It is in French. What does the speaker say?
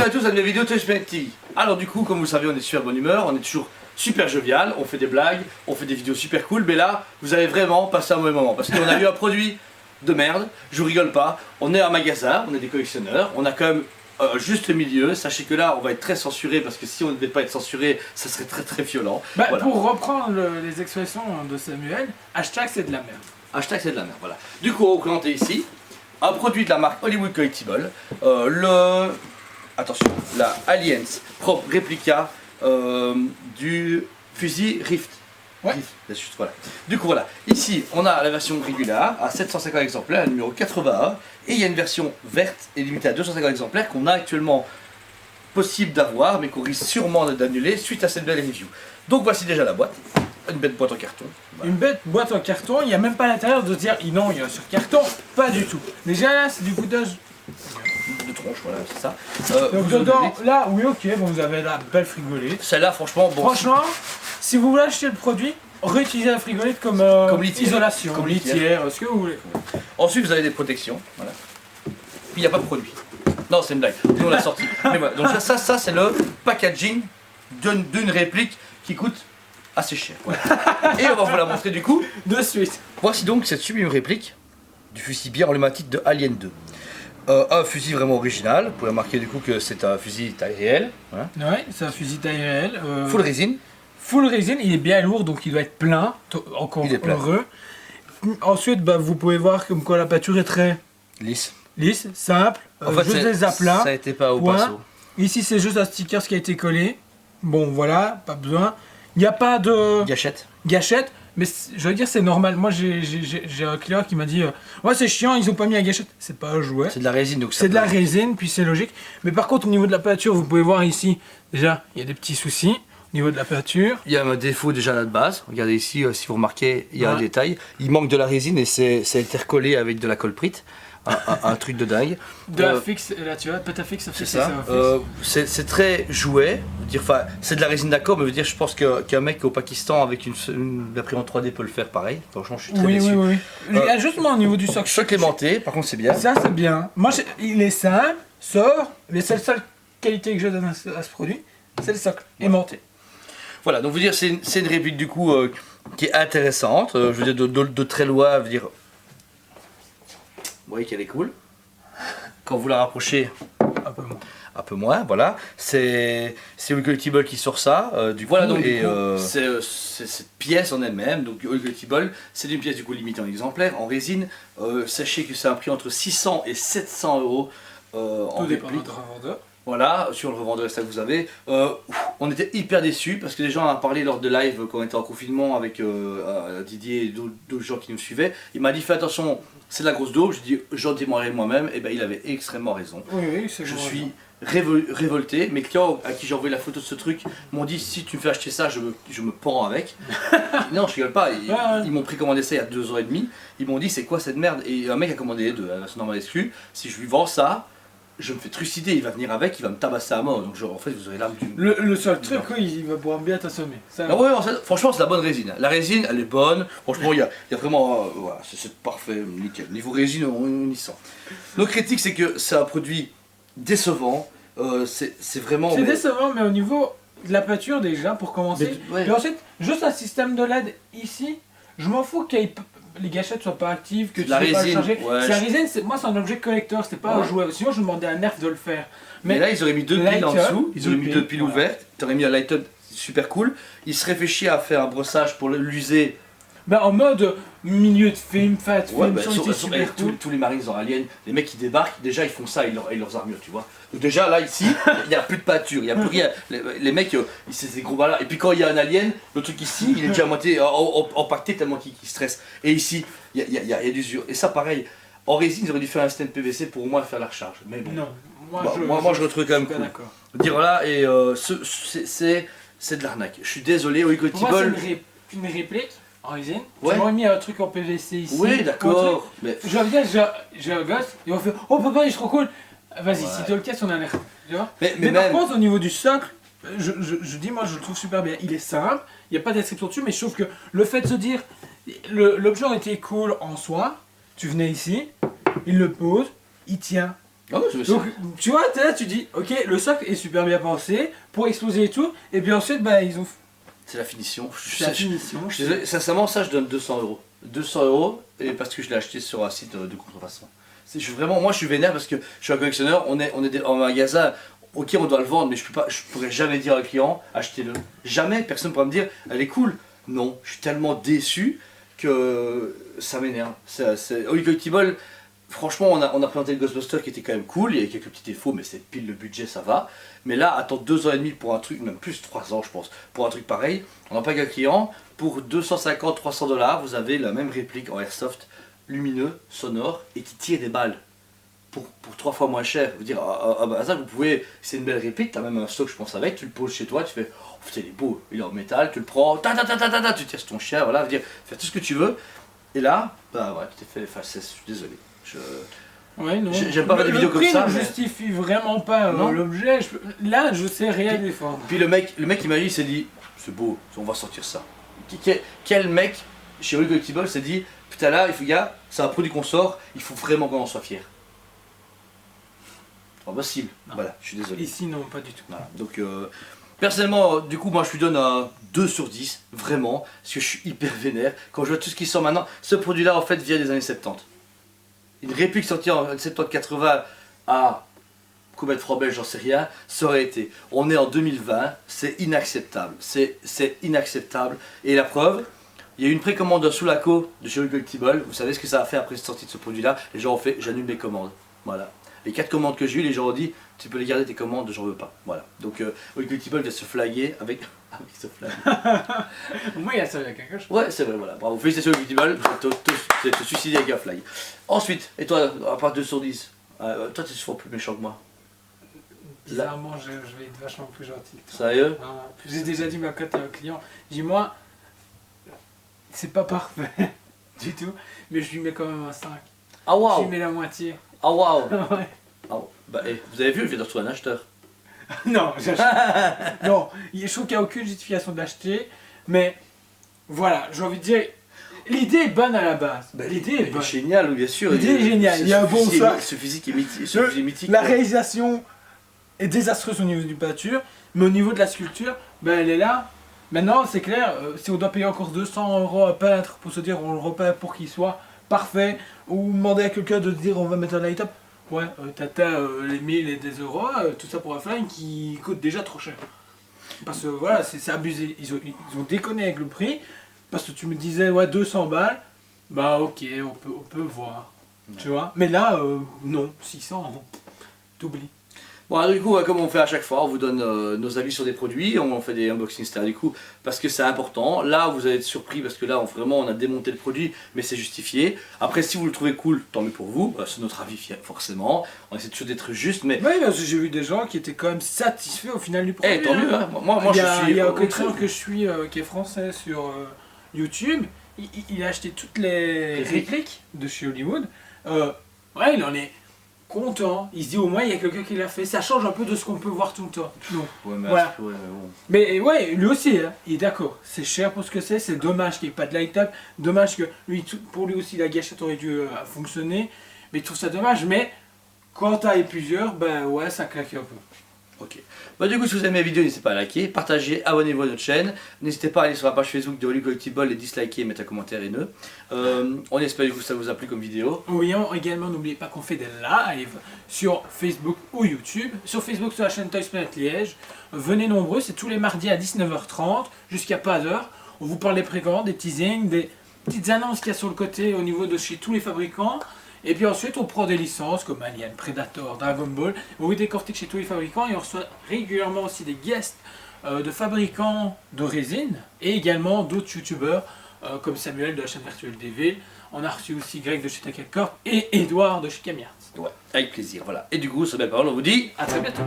à tous à une nouvelle vidéo de Touchpoint TV. Alors du coup, comme vous le savez, on est super bonne humeur, on est toujours super jovial, on fait des blagues, on fait des vidéos super cool, mais là, vous allez vraiment passer un mauvais moment, parce qu'on a eu un produit de merde, je vous rigole pas, on est un magasin, on est des collectionneurs, on a quand même juste le milieu, sachez que là, on va être très censuré, parce que si on ne devait pas être censuré, ça serait très violent. Bah, voilà. Pour reprendre les expressions de Samuel, hashtag c'est de la merde. Hashtag c'est de la merde, voilà. Du coup, on va vous présenter ici un produit de la marque Hollywood Collectible, attention, la Alliance propre réplica du fusil Rift. Ouais. Rift, c'est juste, voilà. Du coup voilà, ici on a la version régulière à 750 exemplaires, numéro 81, et il y a une version verte et limitée à 250 exemplaires qu'on a actuellement possible d'avoir, mais qu'on risque sûrement d'annuler suite à cette belle review. Donc voici déjà la boîte, une belle boîte en carton. Voilà. Une bête boîte en carton, il n'y a même pas à l'intérieur de dire non, il y a sur carton, pas du tout. Déjà là, c'est du foutage De tronche, voilà, c'est ça. donc vous dedans, avez- là, oui, ok, bon, vous avez la belle frigolite. Celle-là, franchement, bon. Franchement, si vous voulez acheter le produit, réutilisez la frigolite comme, litière. isolation, Comme litière, ce que vous voulez. Ensuite, vous avez des protections, voilà. Puis il n'y a pas de produit. Non, c'est une blague. Nous on l'a sorti. Mais voilà. Donc ça c'est le packaging d'une réplique qui coûte assez cher. Voilà. Et on va vous la montrer du coup. De suite. Voici donc cette sublime réplique du fusil bien emblématique de Alien 2. Un fusil vraiment original. Vous pouvez remarquer du coup que c'est un fusil taille réelle. Voilà. Ouais, c'est un fusil taille réelle. Full résine. Full résine, il est bien lourd, donc il doit être plein. Encore Il est plein. heureux. Ensuite, bah, vous pouvez voir comme quoi la peinture est très Lisse. lisse, simple. En fait, juste des aplats. ça a été pas au Point. pinceau. Ici, c'est juste un sticker qui a été collé. Bon, voilà, pas besoin. Il n'y a pas de Gâchette. gâchette, mais je veux dire, c'est normal. Moi, j'ai un client qui m'a dit ouais, c'est chiant, ils ont pas mis la gâchette. C'est pas un jouet. C'est de la résine donc ça C'est de la peut- résine, puis c'est logique. Mais par contre, au niveau de la peinture, vous pouvez voir ici, déjà, il y a des petits soucis au niveau de la peinture. Il y a un défaut déjà là de base. Regardez ici, si vous remarquez, il y a un Ouais. détail. Il manque de la résine et c'est intercollé avec de la colprite. Un truc de dingue. De la fixe, là, tu vois, Petafix, ça fait C'est ça. C'est très jouet. Dire, enfin, c'est de la résine d'accord, mais veut dire, je pense qu'un mec au Pakistan avec une imprimante 3D peut le faire pareil. Franchement, je suis très Oui, déçu. oui, oui. Justement, au niveau du socle. Choc aimanté, par contre, c'est bien. Ça, c'est bien. Moi, il est simple, sort, mais c'est la seule qualité que je donne à ce produit, c'est le socle aimanté. Voilà, donc vous dire, c'est une réplique du coup qui est intéressante. Je veux dire, de très loin, veut dire. Vous voyez qu'elle est cool. Quand vous la rapprochez, Un peu moins. un peu moins, voilà. C'est Collectible qui sort ça. Du Voilà, coup, donc, et du coup, c'est cette pièce en elle-même, donc Collectible, c'est une pièce du coup limitée en exemplaires, en résine. Sachez que c'est un prix entre 600 et 700 euros en Tout dépend de réplique. votre revendeur. Voilà, sur le revendeur, ça que vous avez. On était hyper déçus parce que les gens en ont parlé lors de live quand on était en confinement avec Didier et d'autres gens qui nous suivaient. Il m'a dit fais attention, c'est de la grosse daube. Je dis j'en témoignerai moi-même. Et ben il avait extrêmement raison. Oui, oui, c'est Je bon, suis raison. révolté. Mes clients à qui j'ai envoyé la photo de ce truc m'ont dit si tu me fais acheter ça, je me pends avec. Non, je rigole pas. Ils m'ont précommandé ça il y a 2 ans et demi. Ils m'ont dit c'est quoi cette merde. Et un mec a commandé les deux, c'est normal exclu. Si je lui vends ça, je me fais trucider, il va venir avec, il va me tabasser à mort. Donc en fait vous aurez l'arme du... Le seul truc, oui, il va pouvoir bien t'assommer. Ça, Ah ouais, franchement c'est la bonne résine. La résine elle est bonne. Franchement il y a vraiment... voilà, c'est parfait, nickel. Niveau résine on y sent. Nos critiques c'est que c'est un produit décevant. C'est vraiment... c'est décevant, mais au niveau de la peinture déjà, pour commencer. Mais, ouais. Et ensuite, juste un système de LED ici, je m'en fous que les gâchettes soient pas actives, que tu La ne peux pas le résine, changer. ouais, C'est la résine, moi c'est un objet collector, c'était pas un Ouais. jouet. Sinon je demandais à Nerf de le faire. Mais là ils auraient mis 2 piles en light-up, dessous, ils auraient mis 2 piles voilà. ouvertes, tu aurais mis un light-up super cool. Ils se réfléchissent à faire un brossage pour l'user. Ben, en mode milieu de film, fat Ouais, film, bah, ça aurait été super cool. tous les marines dans Alien, les mecs qui débarquent, déjà ils font ça avec leurs armures, tu vois. Donc déjà là ici, il n'y a plus de peinture, il n'y a plus rien. Les mecs, c'est des gros balades. Et puis quand il y a un alien, le truc ici, il est déjà à moitié empaqueté tellement qu'il stresse. Et ici, il y a d'usure. Et ça pareil, en résine, ils auraient dû faire un stand PVC pour au moins faire la recharge. Mais bon, Non, moi je le trouve quand même suis pas cool. d'accord. Dire voilà, et c'est de l'arnaque. Je suis désolé, Pour moi, Collectible. c'est une réplique en résine. Ouais. J'aurais mis un truc en PVC ici. Oui, un d'accord. Mais truc. Je reviens, j'ai un gosse, et on fait oh papa, il est trop cool. Vas-y, Ouais. si tu le casses, on a l'air. Tu vois mais Mais par même. contre, au niveau du socle, je dis, moi je le trouve super bien. Il est simple, il n'y a pas de description dessus, mais je trouve que le fait de se dire, l'objet aurait été cool en soi, tu venais ici, il le pose, il tient. Ah ouais, je me Donc, tu vois, t'es là, tu dis, ok, le socle est super bien pensé pour exploser et tout, et puis ensuite, bah, ils ont. C'est la finition. C'est la finition. Je suis désolé, sincèrement, ça, je donne 200 euros. 200 euros, et parce que je l'ai acheté sur un site de contrefaçon. Vraiment, moi, je suis vénère parce que je suis un collectionneur. On est en magasin. Ok, on doit le vendre, mais je pourrais jamais dire à un client, achetez-le. Jamais, personne ne pourra me dire, elle est cool. Non, je suis tellement déçu que ça m'énerve. Holy Collectible, franchement, on a présenté le Ghostbuster qui était quand même cool, il y avait quelques petits défauts, mais c'est pile le budget, ça va. Mais là, attendre 2 ans et demi pour un truc, même plus 3 ans je pense, pour un truc pareil, on n'a pas qu'un client, pour 250-300 $, vous avez la même réplique en airsoft, lumineux, sonore, et qui tire des balles. Pour 3 fois moins cher. Vous dire, bah ça vous pouvez, c'est une belle réplique, t'as même un stock je pense avec, tu le poses chez toi, tu fais, oh putain il est beau, il est en métal, tu le prends, tu tires ton chien, voilà, dire, fais tout ce que tu veux. Et là, bah ouais, tu t'es fait, enfin je suis désolé. Ouais, non. J'aime pas faire des vidéos comme ça. Le prix ne justifie vraiment pas l'objet. Là, je sais rien défendre. Puis le mec il m'a dit, il s'est dit, c'est beau, on va sortir ça. Quel mec chez Holy Collectible s'est dit, putain là, il faut, gars, c'est un produit qu'on sort, il faut vraiment qu'on en soit fier. Impossible. Voilà, je suis désolé. Ici, non, pas du tout. Voilà. Donc, personnellement, du coup, moi je lui donne un 2 sur 10, vraiment, parce que je suis hyper vénère. Quand je vois tout ce qui sort maintenant, ce produit-là, en fait, vient des années 70. Une réplique sortie en 70-80 à combien de francs belges, j'en sais rien, ça aurait été. On est en 2020, c'est inacceptable. C'est inacceptable. Et la preuve, il y a eu une précommande sous la co de chez Holy Collectible. Vous savez ce que ça a fait après la sortie de ce produit-là? Les gens ont fait, j'annule mes commandes. Voilà. Les 4 commandes que j'ai eues, les gens ont dit, tu peux les garder tes commandes, j'en veux pas. Voilà. Donc, Holy Collectible vient se flaguer avec ce flag. Moi, il y a ça, il y a quelque chose. Ouais, c'est vrai, voilà. Bravo, félicitations Holy Collectible, vous êtes te suicider avec un flag. Ensuite, et toi, à part 2 sur 10, toi, tu es souvent plus méchant que moi. Bizarrement, je vais être vachement plus gentil. Sérieux? J'ai déjà dit ma cote à un client. Dis-moi, c'est pas parfait du tout, mais je lui mets quand même un 5. Ah waouh! Je lui mets la moitié. Ah waouh! Ouais. Ah, bah, vous avez vu, je viens de retrouver un acheteur. Non, non, je trouve qu'il n'y a aucune justification d'acheter, mais voilà, j'ai envie de dire, l'idée est bonne à la base. Bah, l'idée est bonne. Génial, bien sûr. L'idée est géniale, il y a un bon sac. Ce physique est mythique. La réalisation est désastreuse au niveau du peinture, mais au niveau de la sculpture, ben elle est là. Maintenant, c'est clair, si on doit payer encore 200 € à peindre pour se dire on le repeint pour qu'il soit parfait, ou demander à quelqu'un de dire on va mettre un light-up, ouais, t'atteins les 1000 et des euros, tout ça pour un flingue qui coûte déjà trop cher. Parce que voilà, c'est abusé. Ils ont déconné avec le prix, parce que tu me disais, ouais, 200 balles, bah ok, on peut voir. Ouais. Tu vois, mais là, non, 600, t'oublies. Bon, alors, du coup, comme on fait à chaque fois, on vous donne nos avis sur des produits, on fait des unboxings, etc. Du coup, parce que c'est important. Là, vous allez être surpris parce que là, vraiment, on a démonté le produit, mais c'est justifié. Après, si vous le trouvez cool, tant mieux pour vous. C'est notre avis, forcément. On essaie toujours d'être juste, mais. Oui, parce que j'ai vu des gens qui étaient quand même satisfaits au final du produit. Tant mieux, hein. Moi, je suis. Il y a un collectionneur que je suis, qui est français sur YouTube. Il a acheté toutes les répliques de chez Hollywood. Ouais, il en est content, il se dit au moins il y a quelqu'un qui l'a fait, ça change un peu de ce qu'on peut voir tout le temps. Donc, ouais, mais voilà. ouais, mais bon. Mais ouais, lui aussi, hein, il est d'accord, c'est cher pour ce que c'est dommage qu'il n'y ait pas de light-up, dommage que pour lui aussi la gâchette aurait dû fonctionner, mais il trouve ça dommage, mais quand t'as plusieurs, ben ouais, ça claque un peu. Ok. Bah, du coup, si vous aimez la vidéo, n'hésitez pas à liker, partager, abonnez-vous à notre chaîne. N'hésitez pas à aller sur la page Facebook de Holy Collectible et disliker et mettre un commentaire haineux. On espère du coup que ça vous a plu comme vidéo. Oui, également, n'oubliez pas qu'on fait des lives sur Facebook ou YouTube. Sur Facebook, sur la chaîne Toys Planet Liège. Venez nombreux, c'est tous les mardis à 19h30 jusqu'à pas d'heure. On vous parle des précommandes, des teasings, des petites annonces qu'il y a sur le côté au niveau de chez tous les fabricants. Et puis ensuite, on prend des licences comme Alien, Predator, Dragon Ball. On vous décortique chez tous les fabricants et on reçoit régulièrement aussi des guests de fabricants de résine et également d'autres youtubeurs comme Samuel de la chaîne virtuelle DV. On a reçu aussi Greg de chez Taket Corp et Edouard de chez Camiart. Ouais, avec plaisir, voilà. Et du coup, sur belle parole, on vous dit à très bientôt.